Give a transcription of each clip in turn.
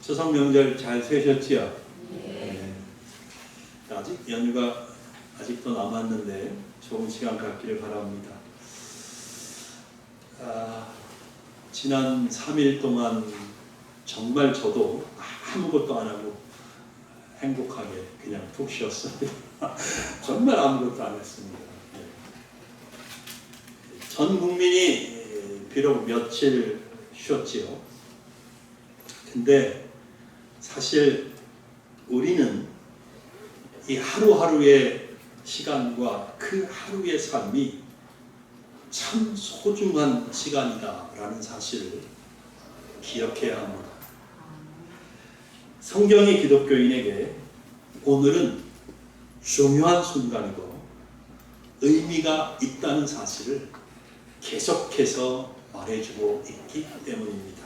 추석 명절 잘 쇠셨지요? 네. 아직 연휴가 아직도 남았는데 좋은 시간 갖기를 바랍니다. 지난 3일 동안 정말 저도 아무것도 안 하고 행복하게 그냥 푹 쉬었습니다. 정말 아무것도 안 했습니다. 전 국민이 비록 며칠 쉬었지요. 근데 사실 우리는 이 하루하루의 시간과 그 하루의 삶이 참 소중한 시간이다라는 사실을 기억해야 합니다. 성경이 기독교인에게 오늘은 중요한 순간이고 의미가 있다는 사실을 계속해서 말해주고 있기 때문입니다.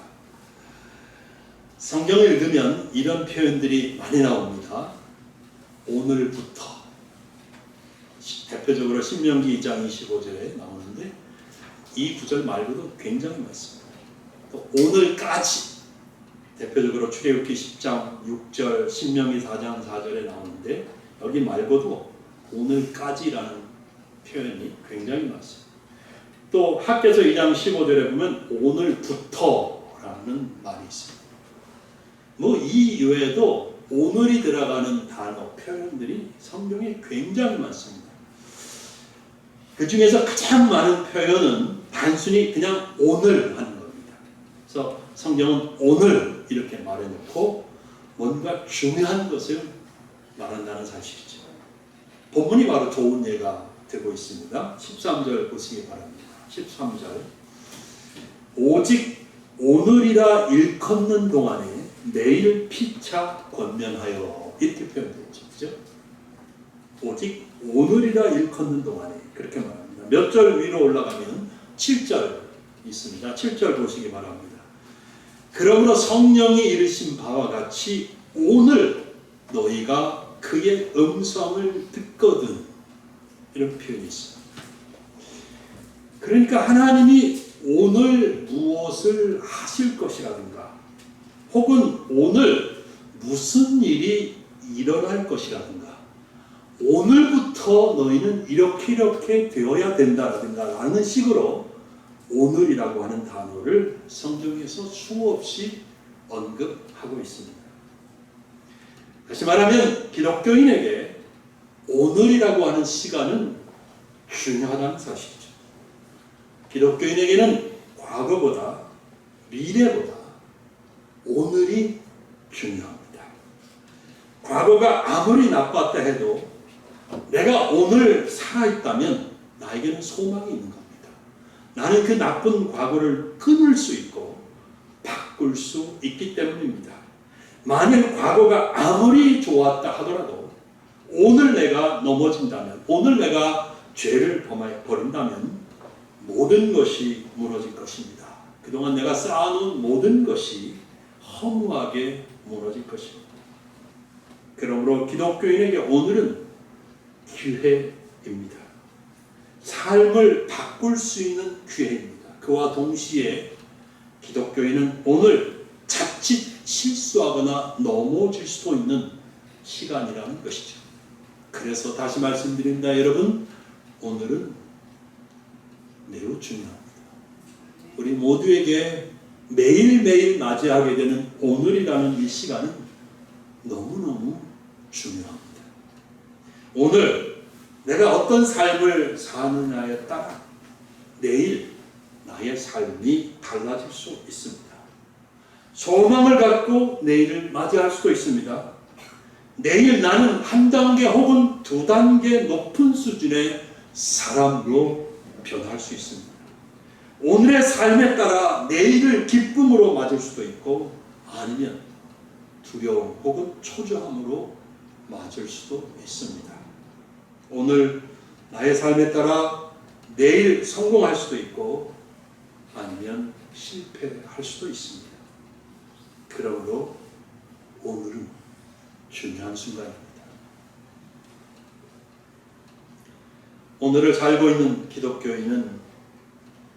성경을 읽으면 이런 표현들이 많이 나옵니다. 오늘부터, 대표적으로 신명기 2장 25절에 나오는데 이 구절 말고도 굉장히 많습니다. 또 오늘까지, 대표적으로 출애굽기 10장 6절, 신명기 4장 4절에 나오는데 여기 말고도 오늘까지라는 표현이 굉장히 많습니다. 또 학개서 2장 15절에 보면 오늘부터라는 말이 있습니다. 이 이외에도 오늘이 들어가는 단어, 표현들이 성경에 굉장히 많습니다. 그 중에서 가장 많은 표현은 단순히 그냥 오늘 하는 겁니다. 그래서 성경은 오늘 이렇게 말해놓고 뭔가 중요한 것을 말한다는 사실이죠. 본문이 바로 좋은 예가 되고 있습니다. 13절 보시기 바랍니다. 13절 오직 오늘이라 일컫는 동안에 내일 피차 권면하여 이렇게 표현되어 있죠. 그죠? 오직 오늘이라 일컫는 동안에 그렇게 말합니다. 몇 절 위로 올라가면 7절 있습니다. 7절 보시기 바랍니다. 그러므로 성령이 이르신 바와 같이 오늘 너희가 그의 음성을 듣거든, 이런 표현이 있습니다. 그러니까 하나님이 오늘 무엇을 하실 것이라든가 혹은 오늘 무슨 일이 일어날 것이라든가 오늘부터 너희는 이렇게 되어야 된다라든가 라는 식으로 오늘이라고 하는 단어를 성경에서 수없이 언급하고 있습니다. 다시 말하면 기독교인에게 오늘이라고 하는 시간은 중요하다는 사실이죠. 기독교인에게는 과거보다 미래보다 오늘이 중요합니다. 과거가 아무리 나빴다 해도 내가 오늘 살아있다면 나에게는 소망이 있는 겁니다. 나는 그 나쁜 과거를 끊을 수 있고 바꿀 수 있기 때문입니다. 만일 과거가 아무리 좋았다 하더라도 오늘 내가 넘어진다면, 오늘 내가 죄를 버린다면 모든 것이 무너질 것입니다. 그동안 내가 쌓아놓은 모든 것이 허무하게 무너질 것입니다. 그러므로 기독교인에게 오늘은 기회입니다. 삶을 바꿀 수 있는 기회입니다. 그와 동시에 기독교인은 오늘 자칫 실수하거나 넘어질 수도 있는 시간이라는 것이죠. 그래서 다시 말씀드립니다. 여러분, 오늘은 매우 중요합니다. 우리 모두에게 매일매일 맞이하게 되는 오늘이라는 이 시간은 너무너무 중요합니다. 오늘 내가 어떤 삶을 사느냐에 따라 내일 나의 삶이 달라질 수 있습니다. 소망을 갖고 내일을 맞이할 수도 있습니다. 내일 나는 한 단계 혹은 두 단계 높은 수준의 사람으로 변할 수 있습니다. 오늘의 삶에 따라 내일을 기쁨으로 맞을 수도 있고 아니면 두려움 혹은 초조함으로 맞을 수도 있습니다. 오늘 나의 삶에 따라 내일 성공할 수도 있고 아니면 실패할 수도 있습니다. 그러므로 오늘은 중요한 순간입니다. 오늘을 살고 있는 기독교인은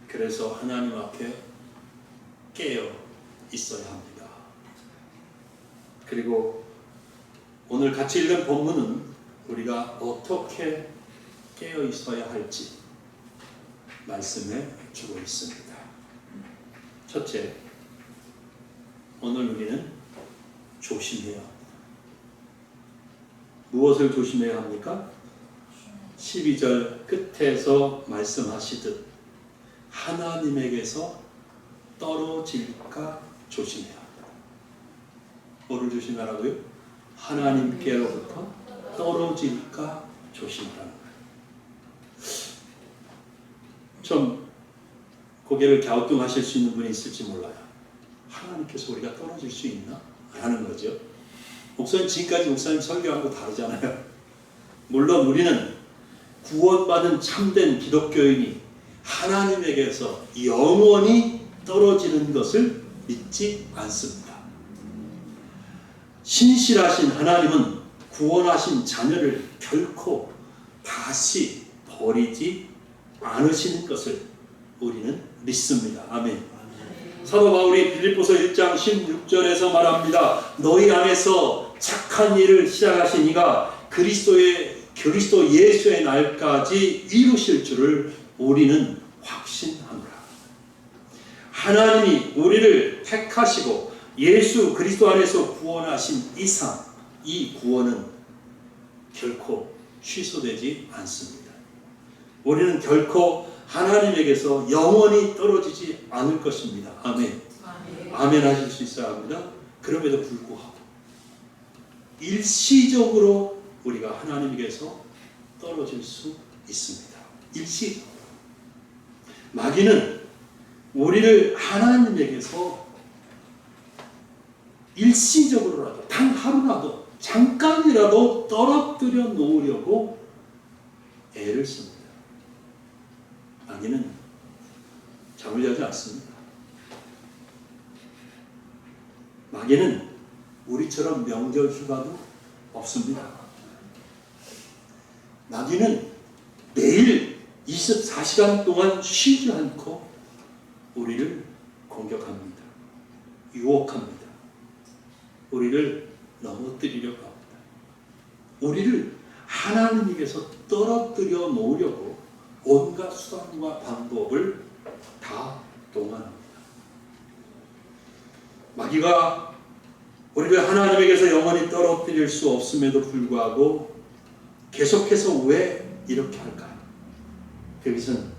그래서 하나님 앞에 깨어 있어야 합니다. 그리고 오늘 같이 읽은 본문은 우리가 어떻게 깨어 있어야 할지 말씀해 주고 있습니다. 첫째, 오늘 우리는 조심해야 합니다. 무엇을 조심해야 합니까? 12절 끝에서 말씀하시듯 하나님에게서 떨어질까 조심해야 합니다. 뭐를 조심하라고요? 하나님께로부터 떨어질까 조심하라는 거예요. 좀 고개를 갸우뚱하실 수 있는 분이 있을지 몰라요. 하나님께서 우리가 떨어질 수 있나? 라는 거죠. 목사님, 지금까지 목사님 설교한 거 다르잖아요. 물론 우리는 구원받은 참된 기독교인이 하나님에게서 영원히 떨어지는 것을 믿지 않습니다. 신실하신 하나님은 구원하신 자녀를 결코 다시 버리지 않으시는 것을 우리는 믿습니다. 아멘. 사도 바울이 빌립보서 1장 16절에서 말합니다. 너희 안에서 착한 일을 시작하신 이가 그리스도 예수의 날까지 이루실 줄을 우리는 확신합니다. 하나님이 우리를 택하시고 예수 그리스도 안에서 구원하신 이상 이 구원은 결코 취소되지 않습니다. 우리는 결코 하나님에게서 영원히 떨어지지 않을 것입니다. 아멘. 아멘 하실 수 있어야 합니다. 그럼에도 불구하고 일시적으로 우리가 하나님에게서 떨어질 수 있습니다. 일시. 마귀는 우리를 하나님에게서 일시적으로라도 단 하루라도 잠깐이라도 떨어뜨려 놓으려고 애를 씁니다. 마귀는 잠을 자지 않습니다. 마귀는 우리처럼 명절 휴가도 없습니다. 마귀는 매일 24시간 동안 쉬지 않고 우리를 공격합니다. 유혹합니다. 우리를 넘어뜨리려고 합니다. 우리를 하나님에게서 떨어뜨려 놓으려고 온갖 수단과 방법을 다 동원합니다. 마귀가 우리를 하나님에게서 영원히 떨어뜨릴 수 없음에도 불구하고 계속해서 왜 이렇게 할까요? 그것은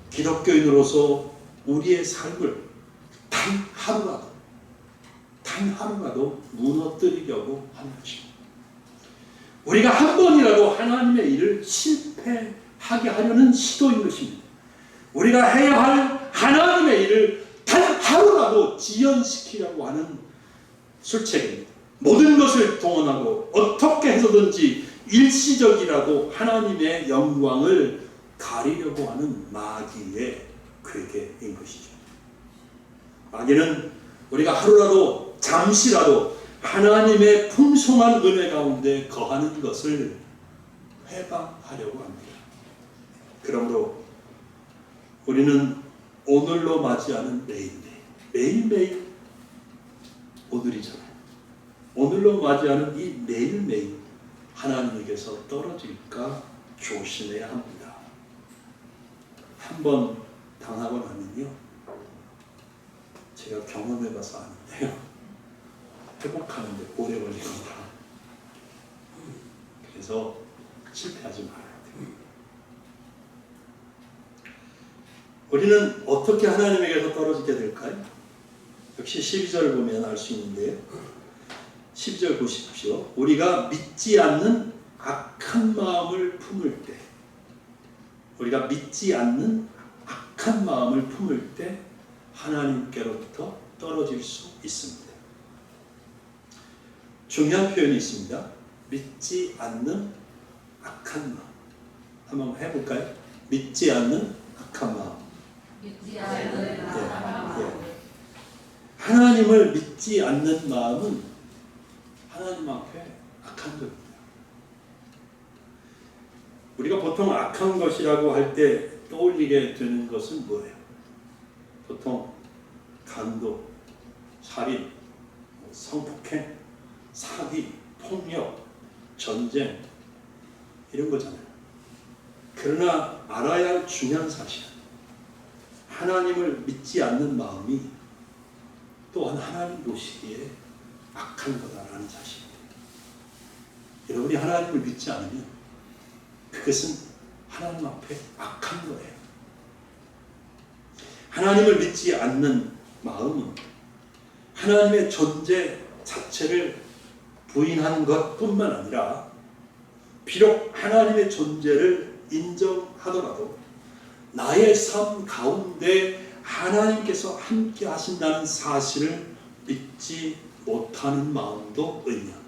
기독교인으로서 우리의 삶을 단 하루라도 무너뜨리려고 하는 것입니다. 우리가 한 번이라도 하나님의 일을 실패하게 하려는 시도인 것입니다. 우리가 해야 할 하나님의 일을 단 하루라도 지연시키려고 하는 술책입니다. 모든 것을 동원하고 어떻게 해서든지 일시적이라도 하나님의 영광을 가리려고 하는 마귀의 괴계인 것이죠. 마귀는 우리가 하루라도 잠시라도 하나님의 풍성한 은혜 가운데 거하는 것을 회방하려고 합니다. 그러므로 우리는 오늘로 맞이하는 매일매일 오늘이잖아요. 오늘로 맞이하는 이 매일매일 하나님에게서 떨어질까 조심해야 합니다. 한번 당하고 나면요, 제가 경험해봐서 아는데요, 회복하는데 오래 걸립니다. 그래서 실패하지 말아야 돼요. 우리는 어떻게 하나님에게서 떨어지게 될까요? 역시 12절을 보면 알 수 있는데요. 12절 보십시오. 우리가 믿지 않는 악한 마음을 품을 때, 우리가 믿지 않는 악한 마음을 품을 때 하나님께로부터 떨어질 수 있습니다. 중요한 표현이 있습니다. 믿지 않는 악한 마음. 한번 해볼까요? 믿지 않는 악한 마음. 믿지 않는 악한 마음. 하나님을 믿지 않는 마음은 하나님 앞에 악한 것입니다. 우리가 보통 악한 것이라고 할 때 떠올리게 되는 것은 뭐예요? 보통 강도, 살인, 성폭행, 사기, 폭력, 전쟁 이런 거잖아요. 그러나 알아야 할 중요한 사실은 하나님을 믿지 않는 마음이 또한 하나님 보시기에 악한 거다라는 사실입니다. 여러분이 하나님을 믿지 않으면 그것은 하나님 앞에 악한 거예요. 하나님을 믿지 않는 마음은 하나님의 존재 자체를 부인한 것뿐만 아니라 비록 하나님의 존재를 인정하더라도 나의 삶 가운데 하나님께서 함께 하신다는 사실을 믿지 못하는 마음도 의미합니다.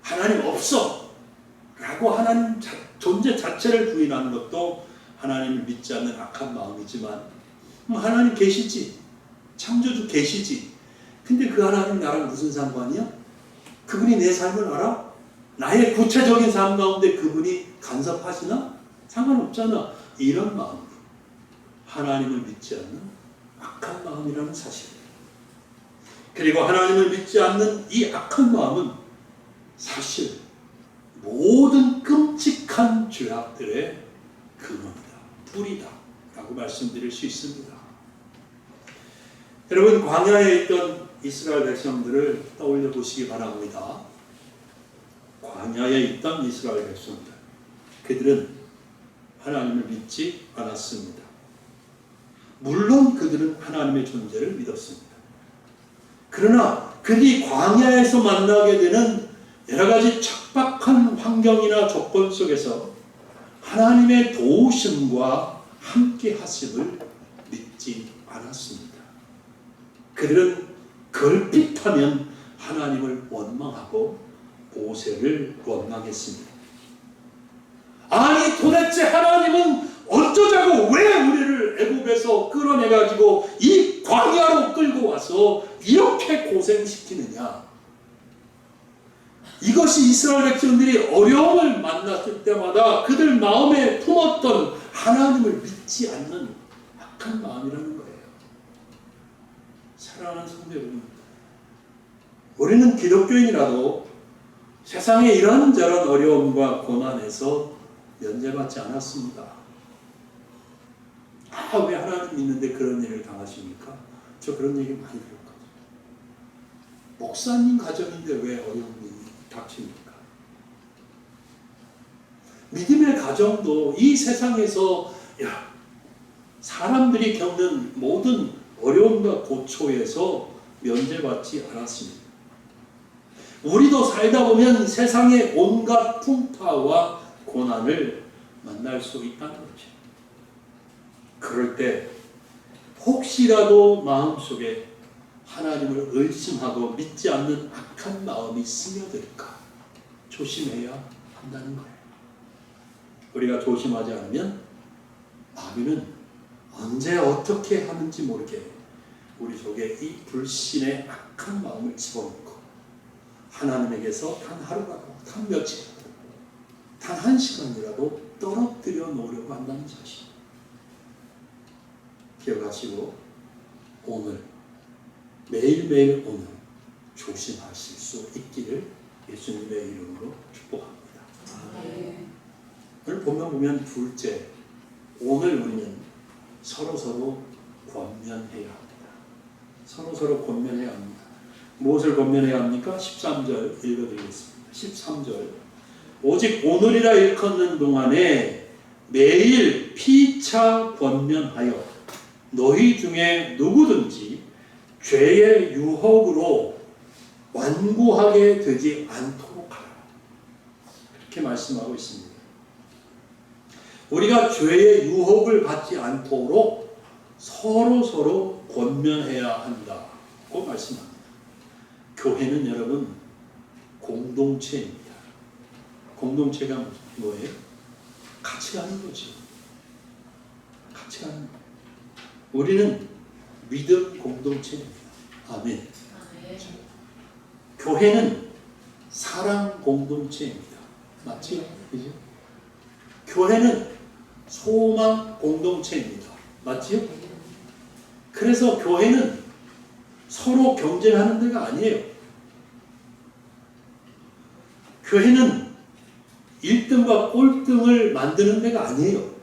하나님 없어 라고 하나님 존재 자체를 부인하는 것도 하나님을 믿지 않는 악한 마음이지만 하나님 계시지, 창조주 계시지, 근데 그 하나님 나랑 무슨 상관이야? 그분이 내 삶을 알아? 나의 구체적인 삶 가운데 그분이 간섭하시나? 상관없잖아. 이런 마음으로 하나님을 믿지 않는 악한 마음이라는 사실이에요. 그리고 하나님을 믿지 않는 이 악한 마음은 사실 모든 끔찍한 죄악들의 근원이다, 뿌리다 라고 말씀드릴 수 있습니다. 여러분, 광야에 있던 이스라엘 백성들을 떠올려 보시기 바랍니다. 광야에 있던 이스라엘 백성들, 그들은 하나님을 믿지 않았습니다. 물론 그들은 하나님의 존재를 믿었습니다. 그러나 그들이 광야에서 만나게 되는 여러 가지 척박한 환경이나 조건 속에서 하나님의 도우심과 함께 하심을 믿지 않았습니다. 그들은 걸핏하면 하나님을 원망하고 모세를 원망했습니다. 아니 도대체 하나님은 어쩌자고 왜 우리를 애굽에서 끌어내가지고 이 광야로 끌고 와서 이렇게 고생시키느냐. 이것이 이스라엘 백성들이 어려움을 만났을 때마다 그들 마음에 품었던 하나님을 믿지 않는 악한 마음이라는 거예요. 사랑하는 성도 여러분, 우리는 기독교인이라도 세상에 이런저런 어려움과 고난에서 면제받지 않았습니다. 왜 하나님 믿는데 그런 일을 당하십니까? 저 그런 얘기 많이 들었거든요. 목사님 가정인데 왜 어려움이 닥칩니까? 믿음의 가정도 이 세상에서 사람들이 겪는 모든 어려움과 고초에서 면제받지 않았습니다. 우리도 살다 보면 세상의 온갖 풍파와 고난을 만날 수 있다는 거죠. 그럴 때 혹시라도 마음속에 하나님을 의심하고 믿지 않는 악한 마음이 스며들까 조심해야 한다는 거예요. 우리가 조심하지 않으면 마귀는 언제 어떻게 하는지 모르게 우리 속에 이 불신의 악한 마음을 집어넣고 하나님에게서 단 하루라도, 단 며칠이라도, 단 한 시간이라도 떨어뜨려 놓으려고 한다는 사실. 기억하시고 오늘, 매일매일 오늘 조심하실 수 있기를 예수님의 이름으로 축복합니다. 오늘 본문 보면 둘째, 오늘 우리는 서로서로 권면해야 합니다. 서로서로 권면해야 합니다. 무엇을 권면해야 합니까? 13절 읽어드리겠습니다. 13절 오직 오늘이라 일컫는 동안에 매일 피차 권면하여 너희 중에 누구든지 죄의 유혹으로 완고하게 되지 않도록 하라. 그렇게 말씀하고 있습니다. 우리가 죄의 유혹을 받지 않도록 서로 권면해야 한다고 말씀합니다. 교회는 여러분 공동체입니다. 공동체가 뭐예요? 같이 가는 거죠. 같이 가는 거예요. 우리는 믿음 공동체입니다. 아멘. 교회는 사랑 공동체입니다. 맞지요? 그죠? 교회는 소망 공동체입니다. 맞지요? 그래서 교회는 서로 경쟁하는 데가 아니에요. 교회는 1등과 꼴등을 만드는 데가 아니에요.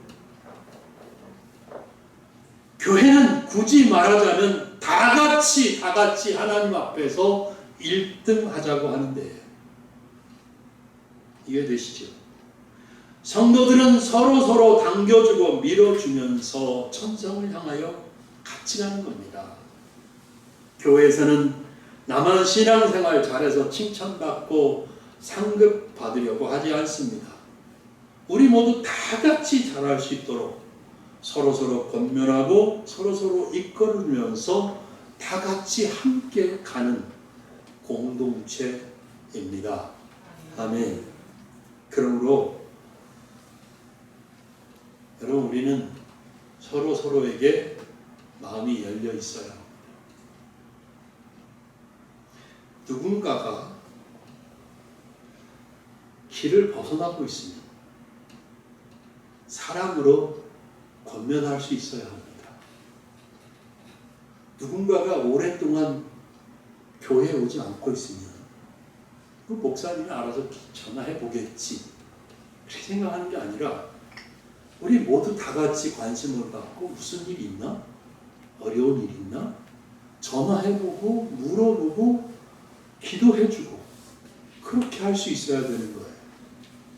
교회는 굳이 말하자면 다 같이 하나님 앞에서 1등 하자고 하는 데예요. 이해되시죠? 성도들은 서로 당겨주고 밀어주면서 천성을 향하여 같이 가는 겁니다. 교회에서는 나만 신앙생활 잘해서 칭찬받고 상급 받으려고 하지 않습니다. 우리 모두 다 같이 잘할 수 있도록 서로 권면하고 서로 이끌으면서 다 같이 함께 가는 공동체입니다. 아멘. 그러므로 여러분, 우리는 서로에게 마음이 열려 있어야 합니다. 누군가가 길을 벗어나고 있습니다. 사랑으로 권면할 수 있어야 합니다. 누군가가 오랫동안 교회에 오지 않고 있으면 그 목사님이 알아서 전화해 보겠지, 그렇게 생각하는 게 아니라 우리 모두 다 같이 관심을 갖고 무슨 일이 있나? 어려운 일이 있나? 전화해보고 물어보고 기도해주고 그렇게 할 수 있어야 되는 거예요.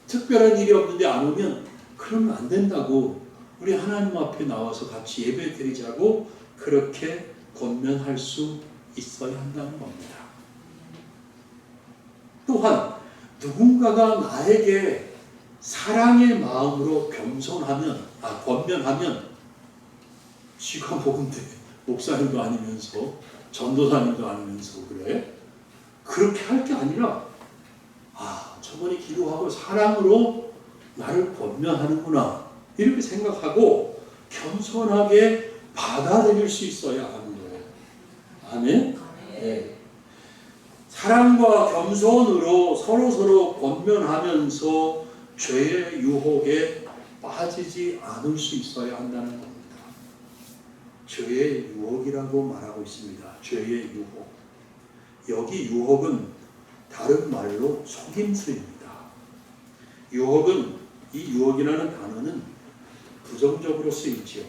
특별한 일이 없는데 안 오면 그러면 안 된다고, 우리 하나님 앞에 나와서 같이 예배 드리자고 그렇게 권면할 수 있어야 한다는 겁니다. 또한 누군가가 나에게 사랑의 마음으로 권면하면 지가 뭔데 목사님도 아니면서 전도사님도 아니면서 그래? 그렇게 할 게 아니라 저분이 기도하고 사랑으로 나를 권면하는구나 이렇게 생각하고 겸손하게 받아들일 수 있어야 하는 거예요. 아멘? 네. 사랑과 겸손으로 서로 권면하면서 죄의 유혹에 빠지지 않을 수 있어야 한다는 겁니다. 죄의 유혹이라고 말하고 있습니다. 죄의 유혹. 여기 유혹은 다른 말로 속임수입니다. 이 유혹이라는 단어는 부정적으로 쓰이지요.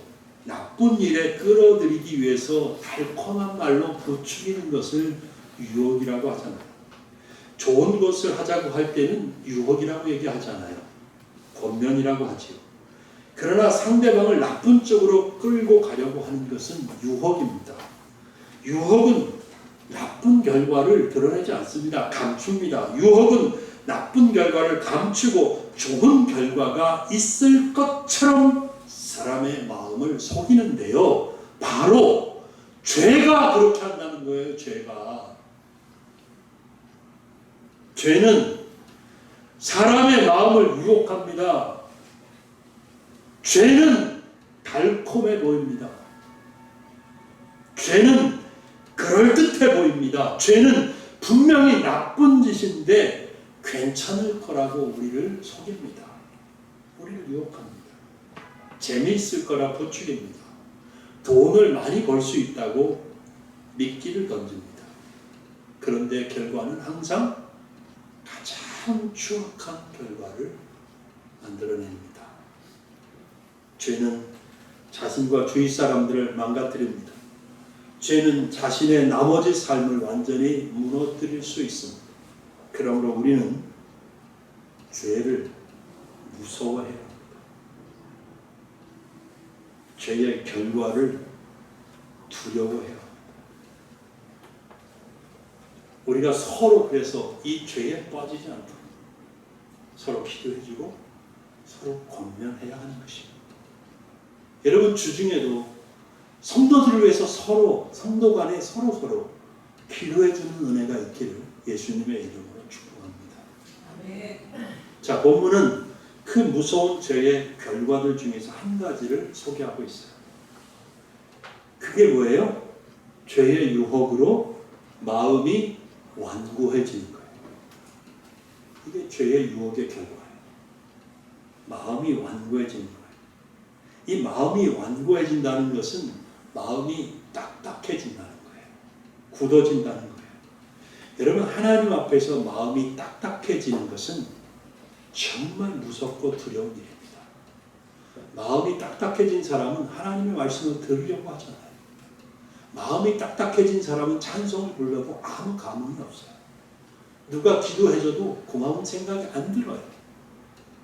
나쁜 일에 끌어들이기 위해서 달콤한 말로 부추기는 것을 유혹이라고 하잖아요. 좋은 것을 하자고 할 때는 유혹이라고 얘기하잖아요. 권면이라고 하지요. 그러나 상대방을 나쁜 쪽으로 끌고 가려고 하는 것은 유혹입니다. 유혹은 나쁜 결과를 드러내지 않습니다. 감춥니다. 유혹은 나쁜 결과를 감추고 좋은 결과가 있을 것처럼 사람의 마음을 속이는데요. 바로 죄가 그렇게 한다는 거예요. 죄는 사람의 마음을 유혹합니다. 죄는 달콤해 보입니다. 죄는 그럴듯해 보입니다. 죄는 분명히 나쁜 짓인데 괜찮을 거라고 우리를 속입니다. 우리를 유혹합니다. 재미있을 거라 부추깁니다. 돈을 많이 벌 수 있다고 미끼를 던집니다. 그런데 결과는 항상 가장 추악한 결과를 만들어냅니다. 죄는 자신과 주위 사람들을 망가뜨립니다. 죄는 자신의 나머지 삶을 완전히 무너뜨릴 수 있습니다. 그러므로 우리는 죄를 무서워해야 합니다. 죄의 결과를 두려워해야 합니다. 우리가 서로 그래서 이 죄에 빠지지 않도록 서로 기도해주고 서로 권면해야 하는 것입니다. 여러분, 주중에도 성도들을 위해서 성도 간에 서로 기도해주는 은혜가 있기를 예수님의 이름으로 축복합니다. 자, 본문은 그 무서운 죄의 결과들 중에서 한 가지를 소개하고 있어요. 그게 뭐예요? 죄의 유혹으로 마음이 완고해지는 거예요. 이게 죄의 유혹의 결과예요. 마음이 완고해지는 거예요. 이 마음이 완고해진다는 것은 마음이 딱딱해진다는 거예요. 굳어진다는 거예요. 여러분, 하나님 앞에서 마음이 딱딱해지는 것은 정말 무섭고 두려운 일입니다. 마음이 딱딱해진 사람은 하나님의 말씀을 들으려고 하잖아요. 마음이 딱딱해진 사람은 찬송을 부르려고 아무 감흥이 없어요. 누가 기도해줘도 고마운 생각이 안 들어요.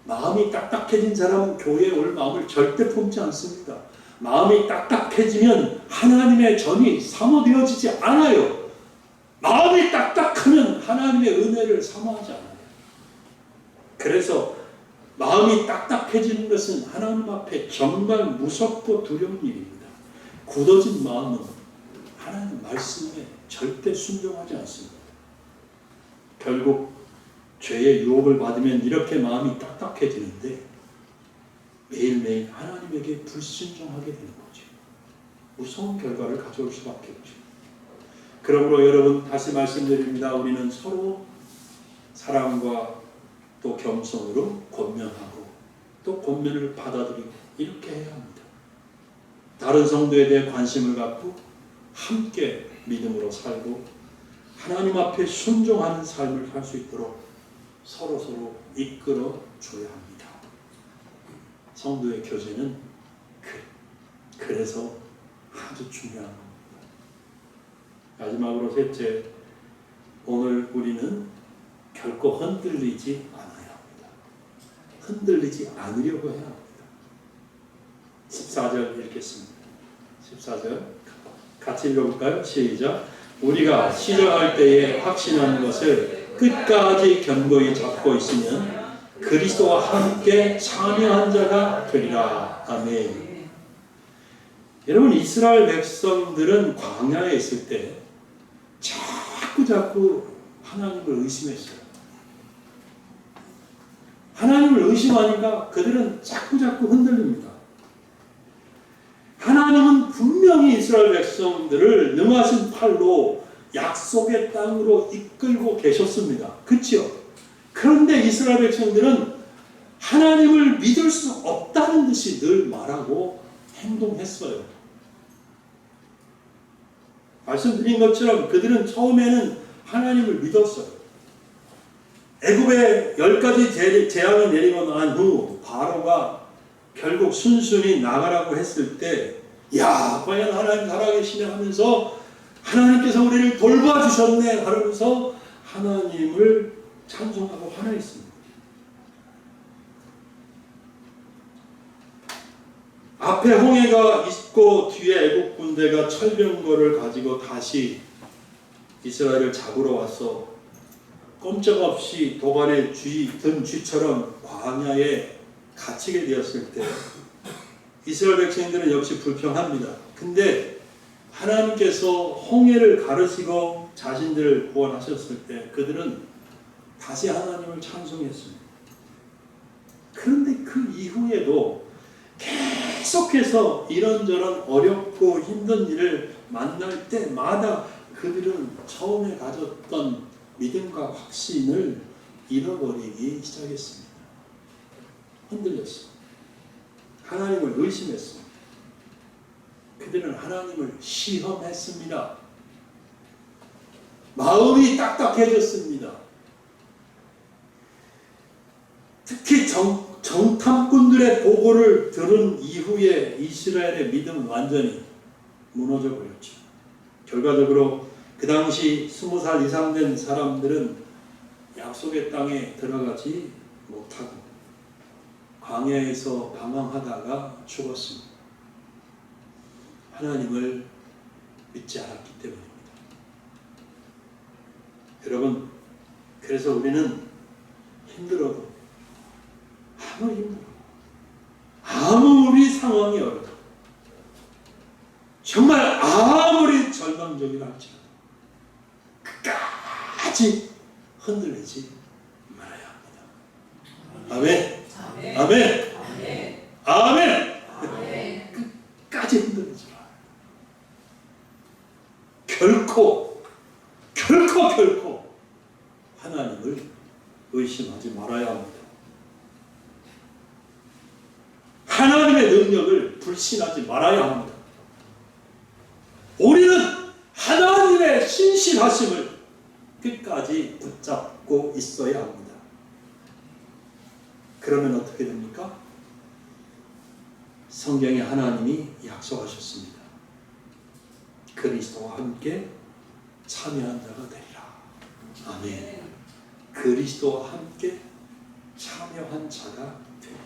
마음이 딱딱해진 사람은 교회에 올 마음을 절대 품지 않습니다. 마음이 딱딱해지면 하나님의 전이 사모되어지지 않아요. 마음이 딱딱하면 하나님의 은혜를 사모하지 않아요. 그래서 마음이 딱딱해지는 것은 하나님 앞에 정말 무섭고 두려운 일입니다. 굳어진 마음은 하나님 말씀에 절대 순종하지 않습니다. 결국 죄의 유혹을 받으면 이렇게 마음이 딱딱해지는데 매일매일 하나님에게 불순종하게 되는 거죠. 무서운 결과를 가져올 수밖에 없죠. 그러므로 여러분, 다시 말씀드립니다. 우리는 서로 사랑과 또 겸손으로 권면하고 또 권면을 받아들이고 이렇게 해야 합니다. 다른 성도에 대해 관심을 갖고 함께 믿음으로 살고 하나님 앞에 순종하는 삶을 살 수 있도록 서로 이끌어 줘야 합니다. 성도의 교제는 그래서 아주 중요한 겁니다. 마지막으로 셋째, 오늘 우리는 결코 흔들리지 않아야 합니다. 흔들리지 않으려고 해야 합니다. 14절 읽겠습니다. 14절 같이 읽어볼까요? 시작. 우리가 시정할 때에 확신하는 것을 끝까지 견고히 잡고 있으면 그리스도와 함께 참여한 자가 되리라. 아멘. 여러분, 이스라엘 백성들은 광야에 있을 때 자꾸 하나님을 의심했어요. 하나님을 의심하니까 그들은 자꾸 흔들립니다. 하나님은 분명히 이스라엘 백성들을 능하신 팔로 약속의 땅으로 이끌고 계셨습니다. 그렇죠? 그런데 이스라엘 백성들은 하나님을 믿을 수 없다는 듯이 늘 말하고 행동했어요. 말씀드린 것처럼 그들은 처음에는 하나님을 믿었어요. 애굽에 10가지 재앙이 내리고 난 후 바로가 결국 순순히 나가라고 했을 때, 야, 과연 하나님 살아계시네 하면서 하나님께서 우리를 돌봐주셨네 하면서 하나님을 찬송하고 환호했습니다. 앞에 홍해가 있고 뒤에 애국 군대가 철병거를 가지고 다시 이스라엘을 잡으러 와서 꼼짝없이 도간에 든 쥐처럼 광야에 갇히게 되었을 때 이스라엘 백성들은 역시 불평합니다. 근데 하나님께서 홍해를 가르시고 자신들을 구원하셨을 때 그들은 다시 하나님을 찬송했습니다. 그런데 그 이후에도 계속해서 이런저런 어렵고 힘든 일을 만날 때마다 그들은 처음에 가졌던 믿음과 확신을 잃어버리기 시작했습니다. 흔들렸습니다. 하나님을 의심했습니다. 그들은 하나님을 시험했습니다. 마음이 딱딱해졌습니다. 특히 정탐꾼들의 보고를 들은 이후에 이스라엘의 믿음은 완전히 무너져 버렸죠. 결과적으로 그 당시 20살 이상 된 사람들은 약속의 땅에 들어가지 못하고 광야에서 방황하다가 죽었습니다. 하나님을 믿지 않았기 때문입니다. 여러분, 그래서 우리는 힘들어도 아무리 상황이 어려도 정말 아무리 절망적이라 할지라도 끝까지 흔들리지 말아야 합니다. 아멘. 아멘. 아멘. 끝까지 흔들리지 말아요. 결코 하나님을 의심하지 말아야 합니다. 하나님의 능력을 불신하지 말아야 합니다. 우리는 하나님의 신실하심을 끝까지 붙잡고 있어야 합니다. 그러면 어떻게 됩니까? 성경에 하나님이 약속하셨습니다. 그리스도와 함께 참여한 자가 되리라. 아멘. 그리스도와 함께 참여한 자가 되리라.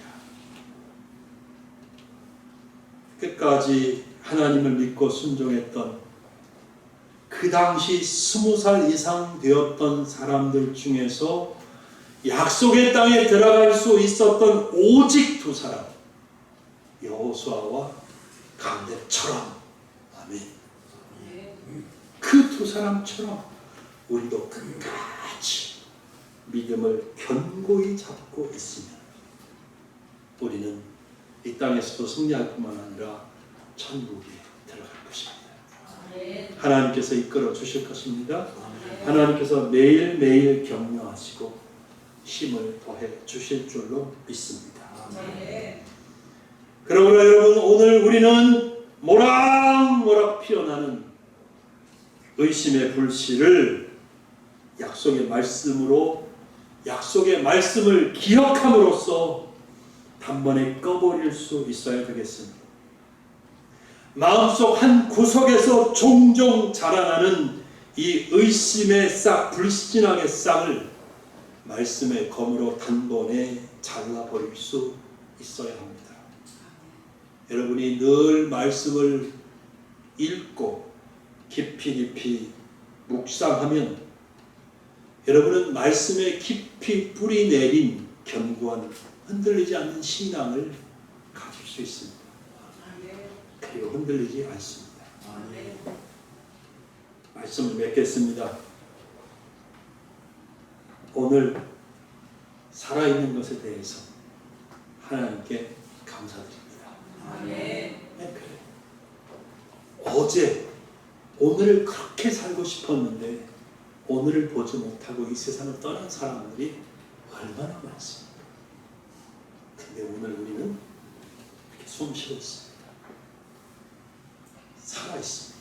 끝까지 하나님을 믿고 순종했던 그 당시 20살 이상 되었던 사람들 중에서 약속의 땅에 들어갈 수 있었던 오직 두 사람, 여호수아와 갈렙처럼. 아멘. 그 두 사람처럼 우리도 끝까지 믿음을 견고히 잡고 있으면 우리는 이 땅에서도 승리할 뿐만 아니라 천국에 들어갈 것입니다. 하나님께서 이끌어 주실 것입니다. 하나님께서 매일매일 격려하시고 힘을 더해 주실 줄로 믿습니다. 그러므로 여러분, 오늘 우리는 모락모락 피어나는 의심의 불씨를 약속의 말씀으로, 약속의 말씀을 기억함으로써 단번에 꺼버릴 수 있어야 되겠습니다. 마음속 한 구석에서 종종 자라나는 이 의심의 싹, 불신앙의 싹을 말씀의 검으로 단번에 잘라버릴 수 있어야 합니다. 여러분이 늘 말씀을 읽고 깊이 묵상하면 여러분은 말씀에 깊이 뿌리 내린 견고한 흔들리지 않는 신앙을 가질 수 있습니다. 그리고 흔들리지 않습니다. 말씀을 맺겠습니다. 오늘 살아있는 것에 대해서 하나님께 감사드립니다. 네, 그래요. 어제 오늘을 그렇게 살고 싶었는데 오늘을 보지 못하고 이 세상을 떠난 사람들이 얼마나 많습니까? 근데 오늘 우리는 이렇게 숨 쉬고 있습니다. 살아 있습니다.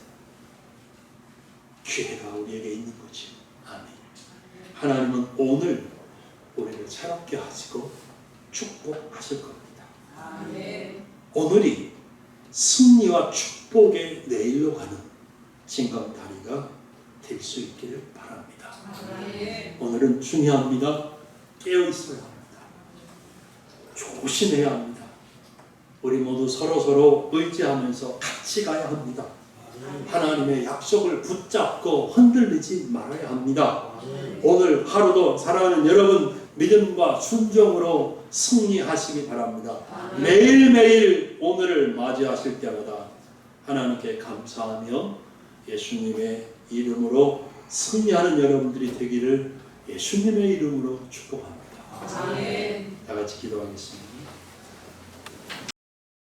기회가 우리에게 있는 거죠. 아멘. 하나님은 오늘 우리를 새롭게 하시고 축복하실 겁니다. 아멘. 오늘이 승리와 축복의 내일로 가는 징검다리가 될 수 있기를 바랍니다. 아멘. 오늘은 중요합니다. 깨어 있어야 합니다. 조심해야 합니다. 우리 모두 서로 의지하면서 같이 가야 합니다. 하나님의 약속을 붙잡고 흔들리지 말아야 합니다. 오늘 하루도 사랑하는 여러분, 믿음과 순종으로 승리하시기 바랍니다. 매일매일 오늘을 맞이하실 때마다 하나님께 감사하며 예수님의 이름으로 승리하는 여러분들이 되기를 예수님의 이름으로 축복합니다. 다 같이 기도하겠습니다.